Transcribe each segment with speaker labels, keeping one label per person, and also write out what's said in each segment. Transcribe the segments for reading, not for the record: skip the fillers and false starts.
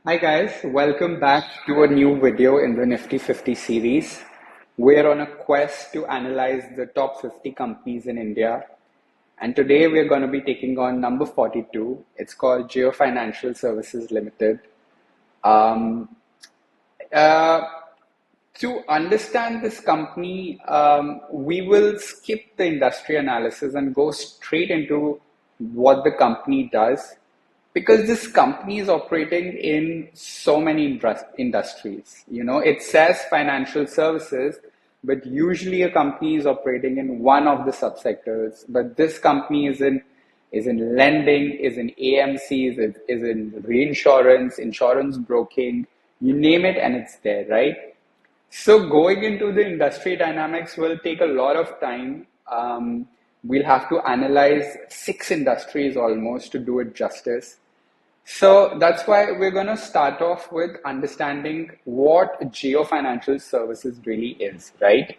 Speaker 1: Hi guys, welcome back to a new video in the Nifty 50 series. We're on a quest to analyze the top 50 companies in India. And today we're going to be taking on number 42. It's called Geo Financial Services Limited. Um, uh, to understand this company, we will skip the industry analysis and go straight into what the company does because this company is operating in so many industries. You know, it says financial services, but usually a company is operating in one of the subsectors. But this company is in lending, is in AMCs, is in reinsurance, insurance broking, you name it, and it's there, right? So going into the industry dynamics will take a lot of time. We'll have to analyze six industries almost to do it justice. So that's why we're going to start off with understanding what geo financial services really is, right?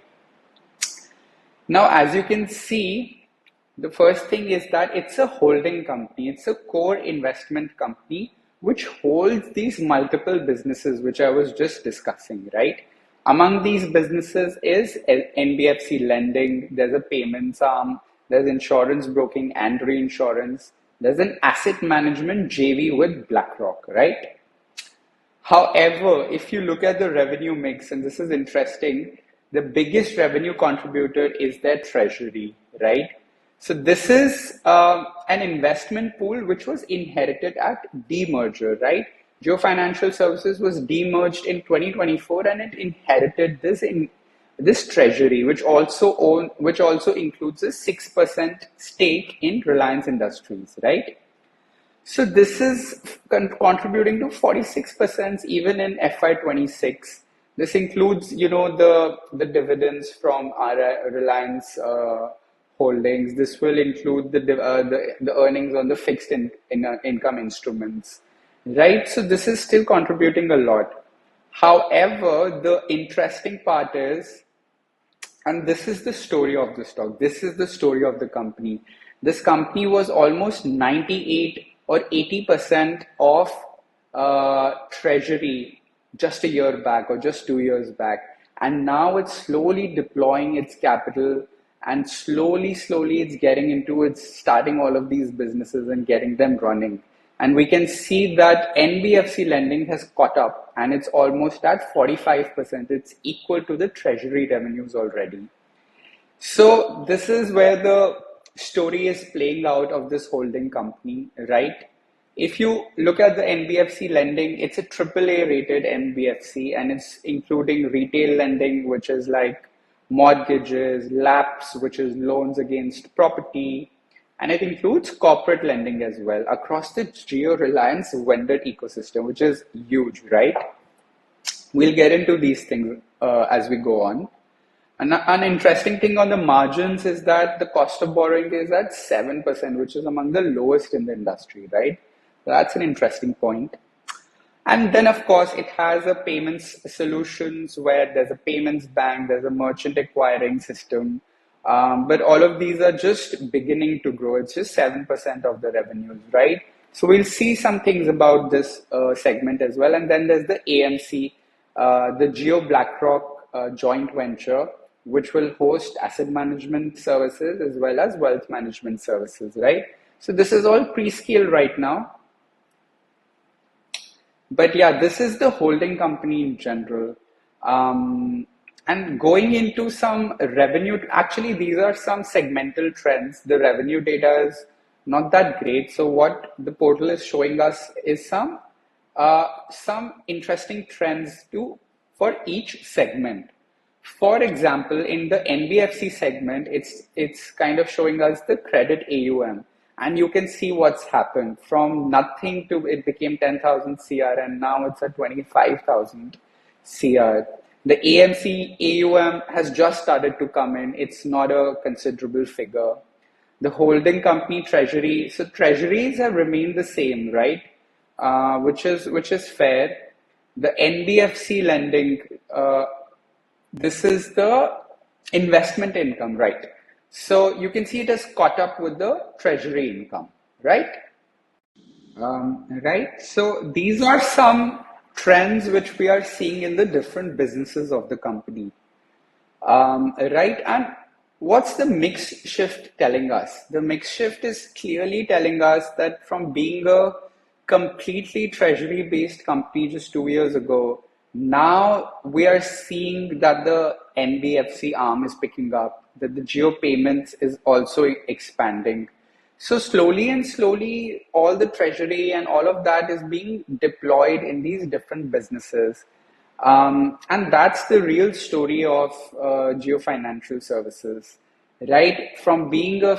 Speaker 1: Now, as you can see, the first thing is that it's a holding company. It's a core investment company which holds these multiple businesses, which I was just discussing, right? Among these businesses is NBFC lending, there's a payments arm, there's insurance broking and reinsurance, there's an asset management JV with BlackRock, right? However, if you look at the revenue mix, and this is interesting, the biggest revenue contributor is their treasury, right? So this is an investment pool which was inherited at demerger, right? Geo Financial Services was demerged in 2024, and it inherited this treasury, which also includes a 6% stake in Reliance Industries, right? So this is contributing to 46% even in FY26. This includes, the dividends from our Reliance holdings. This will include the earnings on the income instruments, right? So this is still contributing a lot. However, the interesting part is, and this is the story of the stock. This is the story of the company. This company was almost 98 or 80% of treasury just a year back or just 2 years back. And now it's slowly deploying its capital, and slowly it's starting all of these businesses and getting them running. And we can see that NBFC lending has caught up and it's almost at 45%. It's equal to the treasury revenues already. So this is where the story is playing out of this holding company, right? If you look at the NBFC lending, it's a AAA rated NBFC, and it's including retail lending, which is like mortgages, LAPs, which is loans against property, and it includes corporate lending as well across the Geo Reliance vendor ecosystem, which is huge, right? We'll get into these things as we go on. An interesting thing on the margins is that the cost of borrowing is at 7%, which is among the lowest in the industry, right? So that's an interesting point. And then, of course, it has a payments solutions where there's a payments bank, there's a merchant acquiring system. But all of these are just beginning to grow. It's just 7% of the revenues, right? So we'll see some things about this segment as well. And then there's the AMC, the Geo BlackRock joint venture, which will host asset management services as well as wealth management services, right? So this is all pre-scale right now. But yeah, this is the holding company in general. And going into some revenue, actually, these are some segmental trends. The revenue data is not that great. So what the portal is showing us is some interesting trends for each segment. For example, in the NBFC segment, it's kind of showing us the credit AUM, and you can see what's happened from nothing to it became 10,000 CR, and now it's at 25,000 CR. The AMC AUM has just started to come in. It's not a considerable figure. The holding company treasury, so treasuries have remained the same, right? Which is fair. The NBFC lending, this is the investment income, right? So you can see it has caught up with the treasury income, right? Right. So these are some trends which we are seeing in the different businesses of the company. Right. And what's the mix shift telling us? The mix shift is clearly telling us that from being a completely treasury based company just 2 years ago, now we are seeing that the NBFC arm is picking up, that the geo payments is also expanding. So slowly and slowly, all the treasury and all of that is being deployed in these different businesses. And that's the real story of Geo Financial Services, right? From being a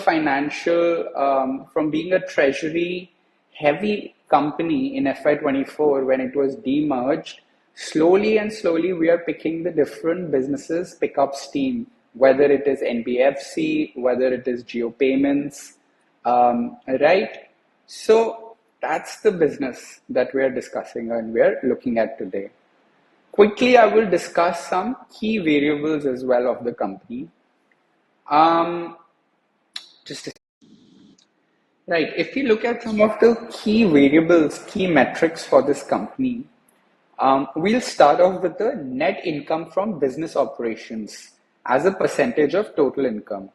Speaker 1: treasury heavy company in FY24 when it was demerged, slowly and slowly we are picking the different businesses pick up steam, whether it is NBFC, whether it is Geo Payments, right? So that's the business that we are discussing and we are looking at today. Quickly, I will discuss some key variables as well of the company. Um, just right. If you look at some of the key variables, key metrics for this company, we'll start off with the net income from business operations as a percentage of total income.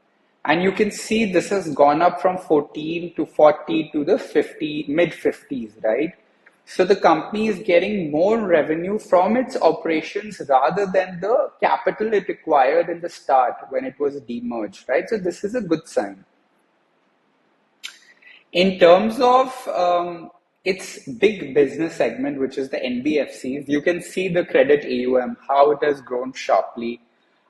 Speaker 1: And you can see this has gone up from 14 to 40 to the 50, mid 50s, right? So the company is getting more revenue from its operations rather than the capital it required in the start when it was demerged, right? So this is a good sign. In terms of its big business segment, which is the NBFCs, you can see the credit AUM, how it has grown sharply.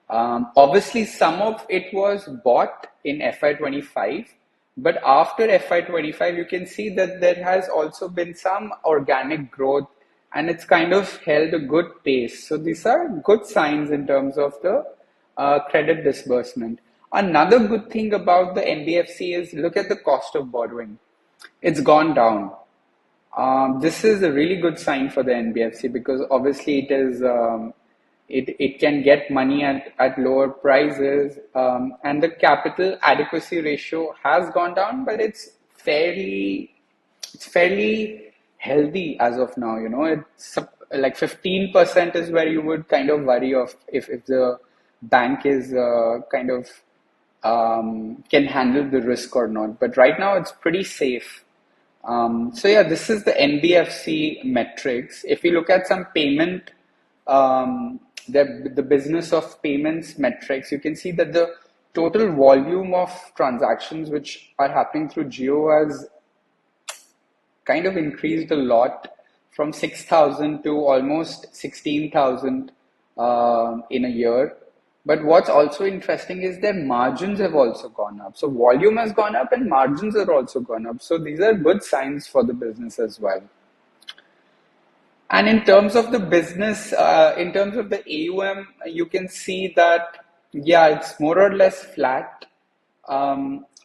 Speaker 1: Obviously, some of it was bought in FY25, but after FY25, you can see that there has also been some organic growth and it's kind of held a good pace. So these are good signs in terms of the credit disbursement. Another good thing about the NBFC is look at the cost of borrowing. It's gone down. This is a really good sign for the NBFC because obviously it can get money at lower prices, and the capital adequacy ratio has gone down, but it's fairly healthy as of now. You know, it's like 15% is where you would kind of worry of if the bank is kind of can handle the risk or not. But right now it's pretty safe. So yeah, this is the NBFC metrics. If you look at some payment, the business of payments metrics, you can see that the total volume of transactions which are happening through Geo has kind of increased a lot from 6,000 to almost 16,000 in a year. But what's also interesting is their margins have also gone up. So volume has gone up and margins are also gone up. So these are good signs for the business as well. And in terms of the business, in terms of the AUM, you can see that, yeah, it's more or less flat.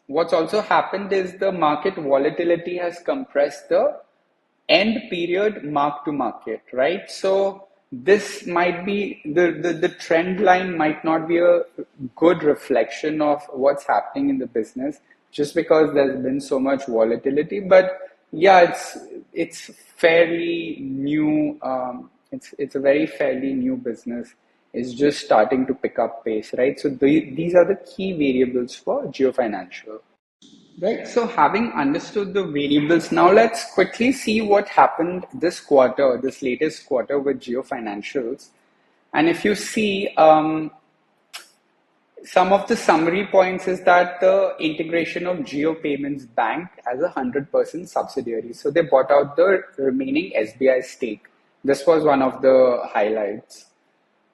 Speaker 1: What's also happened is the market volatility has compressed the end period mark to market, right? So this might be the trend line might not be a good reflection of what's happening in the business just because there's been so much volatility. But yeah, it's fairly new. It's a very fairly new business. It's just starting to pick up pace, right? So these are the key variables for geofinancial. Right. So having understood the variables, now let's quickly see what happened this quarter, this latest quarter with Geo Financials. And if you see, some of the summary points is that the integration of Geo Payments Bank as a 100% subsidiary. So they bought out the remaining SBI stake. This was one of the highlights.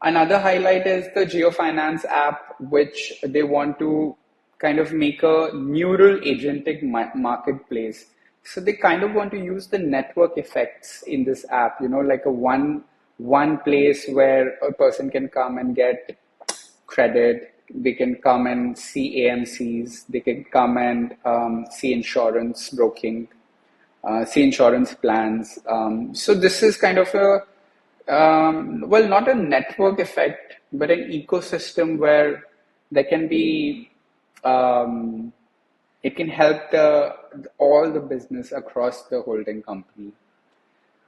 Speaker 1: Another highlight is the GeoFinance app, which they want to kind of make a neural agentic marketplace. So they kind of want to use the network effects in this app, you know, like a one place where a person can come and get credit, they can come and see AMCs, they can come and see insurance broking, see insurance plans. So this is kind of a well, not a network effect, but an ecosystem where there can be it can help all the business across the holding company,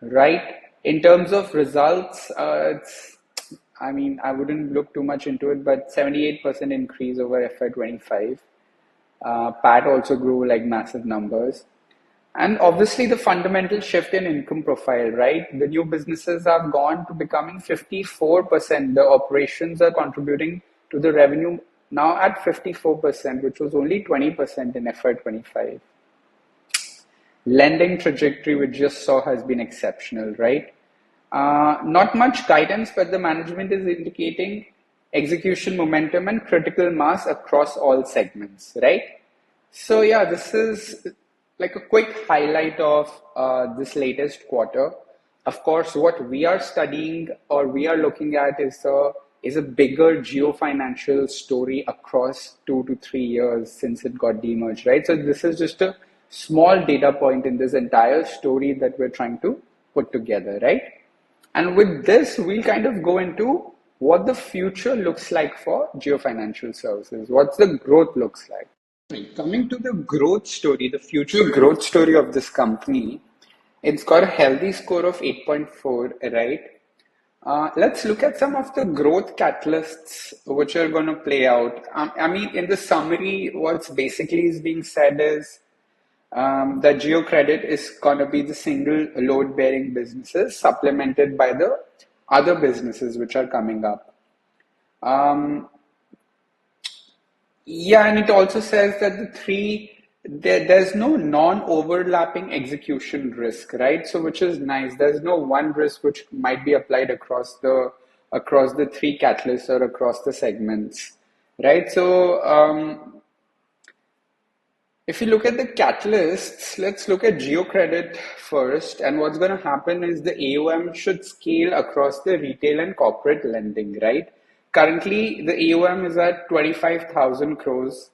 Speaker 1: right? In terms of results, I mean, I wouldn't look too much into it, but 78% increase over FY25. PAT also grew like massive numbers. And obviously, the fundamental shift in income profile, right? The new businesses have gone to becoming 54%. The operations are contributing to the revenue now at 54%, which was only 20% in FY25. Lending trajectory we just saw has been exceptional, right? Not much guidance, but the management is indicating execution momentum and critical mass across all segments, right? So yeah, this is like a quick highlight of this latest quarter. Of course, what we are studying or we are looking at is a bigger geo-financial story across 2 to 3 years since it got demerged, right? So this is just a small data point in this entire story that we're trying to put together, right? And with this, we'll kind of go into what the future looks like for geofinancial services. What's the growth looks like? Coming to the growth story, the future growth story of this company, it's got a healthy score of 8.4, right? Let's look at some of the growth catalysts which are going to play out. I mean, in the summary, what's basically is being said is that GeoCredit is going to be the single load-bearing businesses supplemented by the other businesses which are coming up. Yeah, and it also says that there's no non-overlapping execution risk, right? So which is nice. There's no one risk which might be applied across the three catalysts or across the segments, right? So if you look at the catalysts, let's look at GeoCredit first. And what's going to happen is the AUM should scale across the retail and corporate lending, right? Currently, the AUM is at 25,000 crores.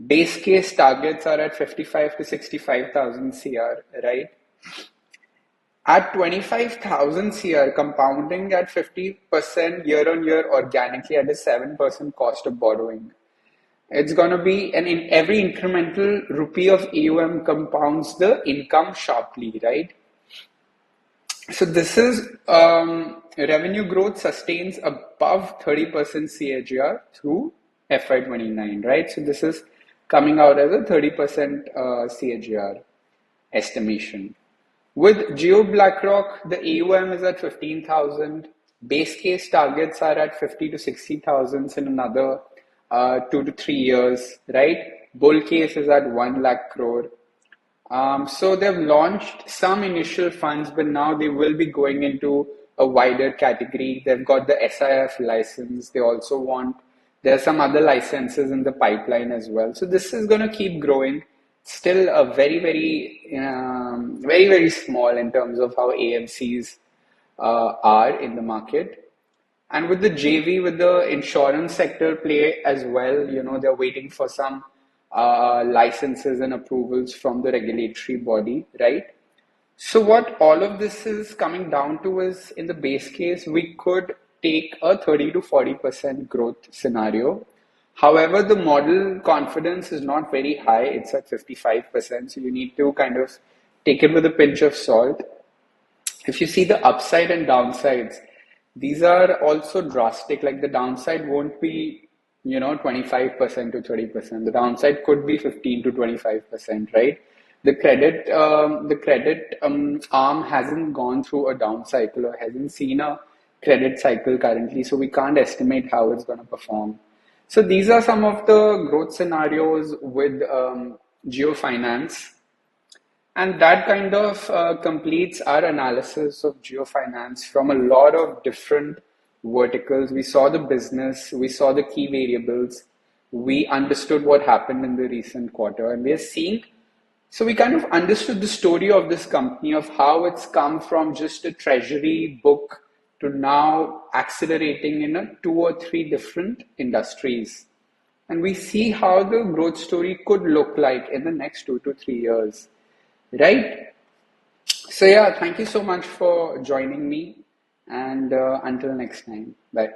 Speaker 1: Base case targets are at 55 to 65,000 CR, right? At 25,000 CR, compounding at 50% year on year organically at a 7% cost of borrowing. It's going to be, and in every incremental rupee of AUM compounds the income sharply, right? So this is revenue growth sustains above 30% CAGR through FY29, right? So this is coming out as a 30% CAGR estimation. With Geo BlackRock, the AUM is at 15,000. Base case targets are at 50 to 60,000 in another 2 to 3 years, right? Bull case is at 1 lakh crore. So they've launched some initial funds, but now they will be going into a wider category. They've got the SIF license. They also there are some other licenses in the pipeline as well. So this is going to keep growing. Still a very small in terms of how AMCs are in the market. And with the JV, with the insurance sector play as well, they're waiting for some licenses and approvals from the regulatory body, right? So what all of this is coming down to is, in the base case, we could take a 30 to 40% growth scenario. However, the model confidence is not very high. It's at 55%. So you need to kind of take it with a pinch of salt. If you see the upside and downsides, these are also drastic. Like the downside won't be 25% to 30%. The downside could be 15 to 25%, right? The credit arm hasn't gone through a down cycle or hasn't seen a credit cycle currently, so we can't estimate how it's going to perform. So these are some of the growth scenarios with geofinance. And that kind of completes our analysis of geofinance from a lot of different verticals. We saw the business, we saw the key variables, we understood what happened in the recent quarter, and we are seeing. So we kind of understood the story of this company, of how it's come from just a treasury book to now accelerating in 2 or 3 different industries. And we see how the growth story could look like in the next 2 to 3 years. Right? So yeah, thank you so much for joining me, and until next time, bye.